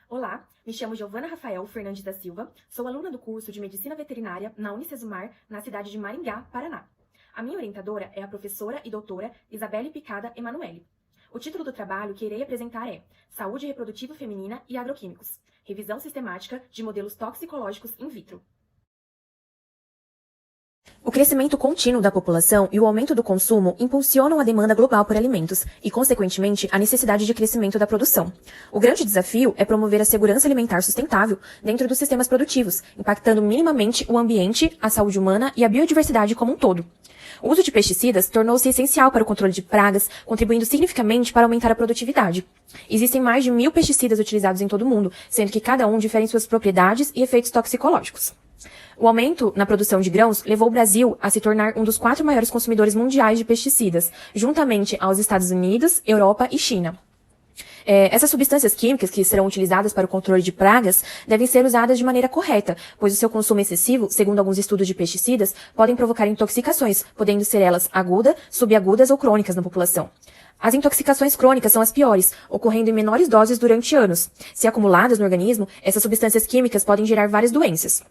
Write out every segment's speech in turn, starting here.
Olá, me chamo Giovana Rafael Fernandes da Silva, sou aluna do curso de Medicina Veterinária na Unicesumar, na cidade de Maringá, Paraná. A minha orientadora é a professora e doutora Isabelle Picada Emanuele. O título do trabalho que irei apresentar é Saúde Reprodutiva Feminina e Agroquímicos, revisão sistemática de modelos toxicológicos in vitro. O crescimento contínuo da população e o aumento do consumo impulsionam a demanda global por alimentos e, consequentemente, a necessidade de crescimento da produção. O grande desafio é promover a segurança alimentar sustentável dentro dos sistemas produtivos, impactando minimamente o ambiente, a saúde humana e a biodiversidade como um todo. O uso de pesticidas tornou-se essencial para o controle de pragas, contribuindo significativamente para aumentar a produtividade. Existem mais de 1.000 pesticidas utilizados em todo o mundo, sendo que cada um difere em suas propriedades e efeitos toxicológicos. O aumento na produção de grãos levou o Brasil a se tornar um dos 4 maiores consumidores mundiais de pesticidas, juntamente aos Estados Unidos, Europa e China. Essas substâncias químicas que serão utilizadas para o controle de pragas devem ser usadas de maneira correta, pois o seu consumo excessivo, segundo alguns estudos de pesticidas, podem provocar intoxicações, podendo ser elas agudas, subagudas ou crônicas na população. As intoxicações crônicas são as piores, ocorrendo em menores doses durante anos. Se acumuladas no organismo, essas substâncias químicas podem gerar várias doenças.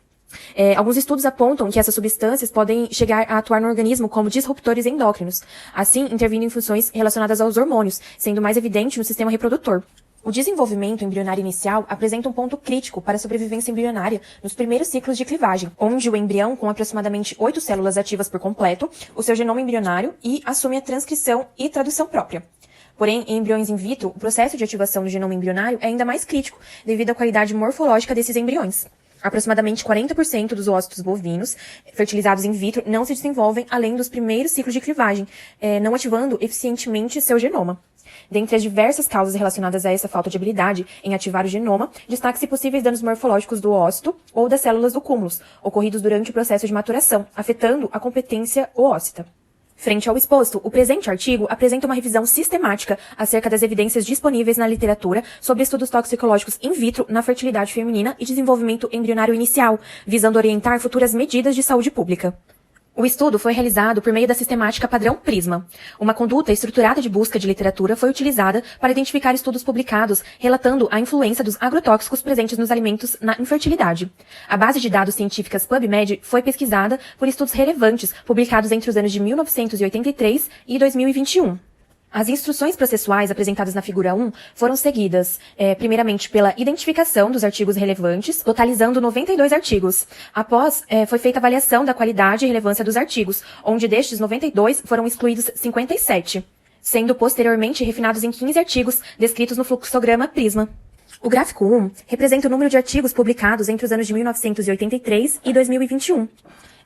Alguns estudos apontam que essas substâncias podem chegar a atuar no organismo como disruptores endócrinos, assim intervindo em funções relacionadas aos hormônios, sendo mais evidente no sistema reprodutor. O desenvolvimento embrionário inicial apresenta um ponto crítico para a sobrevivência embrionária nos primeiros ciclos de clivagem, onde o embrião, com aproximadamente 8 células ativas por completo, o seu genoma embrionário e assume a transcrição e tradução própria. Porém, em embriões in vitro, o processo de ativação do genoma embrionário é ainda mais crítico, devido à qualidade morfológica desses embriões. Aproximadamente 40% dos ócitos bovinos fertilizados in vitro não se desenvolvem além dos primeiros ciclos de clivagem, não ativando eficientemente seu genoma. Dentre as diversas causas relacionadas a essa falta de habilidade em ativar o genoma, destaque-se possíveis danos morfológicos do ócito ou das células do cúmulus, ocorridos durante o processo de maturação, afetando a competência oócita. Frente ao exposto, o presente artigo apresenta uma revisão sistemática acerca das evidências disponíveis na literatura sobre estudos toxicológicos in vitro na fertilidade feminina e desenvolvimento embrionário inicial, visando orientar futuras medidas de saúde pública. O estudo foi realizado por meio da sistemática padrão PRISMA. Uma conduta estruturada de busca de literatura foi utilizada para identificar estudos publicados relatando a influência dos agrotóxicos presentes nos alimentos na infertilidade. A base de dados científicas PubMed foi pesquisada por estudos relevantes publicados entre os anos de 1983 e 2021. As instruções processuais apresentadas na figura 1 foram seguidas, primeiramente pela identificação dos artigos relevantes, totalizando 92 artigos. Após, foi feita a avaliação da qualidade e relevância dos artigos, onde destes 92 foram excluídos 57, sendo posteriormente refinados em 15 artigos descritos no fluxograma PRISMA. O gráfico 1 representa o número de artigos publicados entre os anos de 1983 e 2021.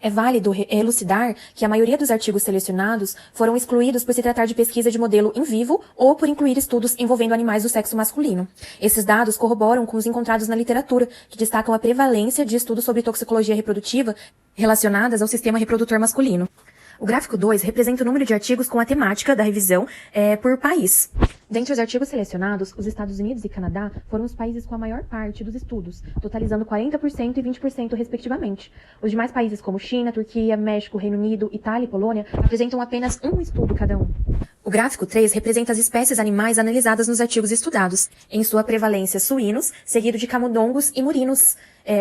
É válido elucidar que a maioria dos artigos selecionados foram excluídos por se tratar de pesquisa de modelo in vivo ou por incluir estudos envolvendo animais do sexo masculino. Esses dados corroboram com os encontrados na literatura, que destacam a prevalência de estudos sobre toxicologia reprodutiva relacionadas ao sistema reprodutor masculino. O gráfico 2 representa o número de artigos com a temática da revisão por país. Dentre os artigos selecionados, os Estados Unidos e Canadá foram os países com a maior parte dos estudos, totalizando 40% e 20% respectivamente. Os demais países como China, Turquia, México, Reino Unido, Itália e Polônia apresentam apenas um estudo cada um. O gráfico 3 representa as espécies animais analisadas nos artigos estudados, em sua prevalência suínos, seguido de camundongos e murinos.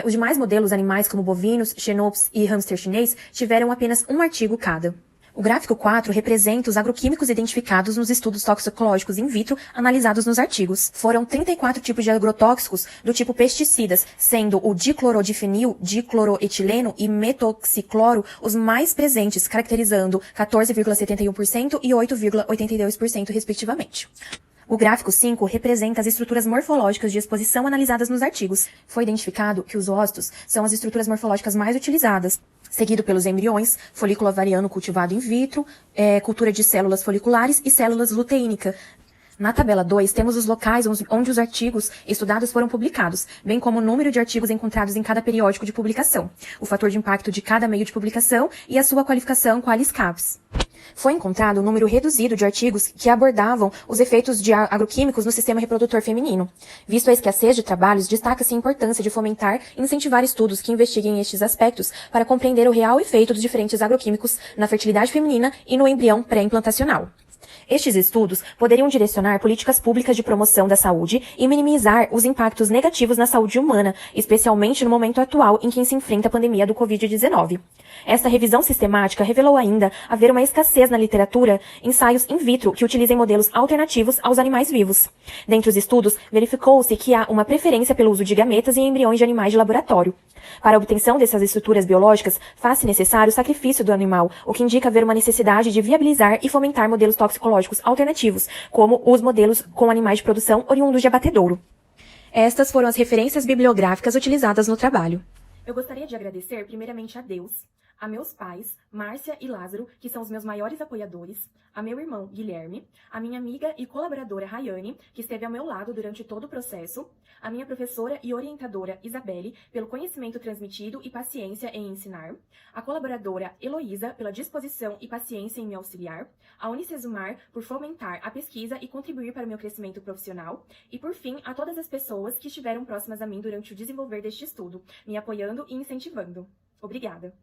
Os demais modelos animais como bovinos, xenopes e hamster chinês tiveram apenas um artigo cada. O gráfico 4 representa os agroquímicos identificados nos estudos toxicológicos in vitro analisados nos artigos. Foram 34 tipos de agrotóxicos do tipo pesticidas, sendo o diclorodifenil, dicloroetileno e metoxicloro os mais presentes, caracterizando 14,71% e 8,82% respectivamente. O gráfico 5 representa as estruturas morfológicas de exposição analisadas nos artigos. Foi identificado que os ócitos são as estruturas morfológicas mais utilizadas, seguido pelos embriões, folículo ovariano cultivado in vitro, cultura de células foliculares e células luteínica. Na tabela 2, temos os locais onde os artigos estudados foram publicados, bem como o número de artigos encontrados em cada periódico de publicação, o fator de impacto de cada meio de publicação e a sua qualificação qualis capis. Foi encontrado um número reduzido de artigos que abordavam os efeitos de agroquímicos no sistema reprodutor feminino. Visto a escassez de trabalhos, destaca-se a importância de fomentar e incentivar estudos que investiguem estes aspectos para compreender o real efeito dos diferentes agroquímicos na fertilidade feminina e no embrião pré-implantacional. Estes estudos poderiam direcionar políticas públicas de promoção da saúde e minimizar os impactos negativos na saúde humana, especialmente no momento atual em que se enfrenta a pandemia do Covid-19. Esta revisão sistemática revelou ainda haver uma escassez na literatura ensaios in vitro que utilizem modelos alternativos aos animais vivos. Dentre os estudos, verificou-se que há uma preferência pelo uso de gametas em embriões de animais de laboratório. Para a obtenção dessas estruturas biológicas, faz-se necessário o sacrifício do animal, o que indica haver uma necessidade de viabilizar e fomentar modelos toxicológicos alternativos, como os modelos com animais de produção oriundos de abatedouro. Estas foram as referências bibliográficas utilizadas no trabalho. Eu gostaria de agradecer primeiramente a Deus, a meus pais, Márcia e Lázaro, que são os meus maiores apoiadores, a meu irmão Guilherme, a minha amiga e colaboradora Rayane, que esteve ao meu lado durante todo o processo, a minha professora e orientadora Isabelle, pelo conhecimento transmitido e paciência em ensinar, a colaboradora Heloísa, pela disposição e paciência em me auxiliar, a Unicesumar, por fomentar a pesquisa e contribuir para o meu crescimento profissional, e por fim, a todas as pessoas que estiveram próximas a mim durante o desenvolver deste estudo, me apoiando e incentivando. Obrigada!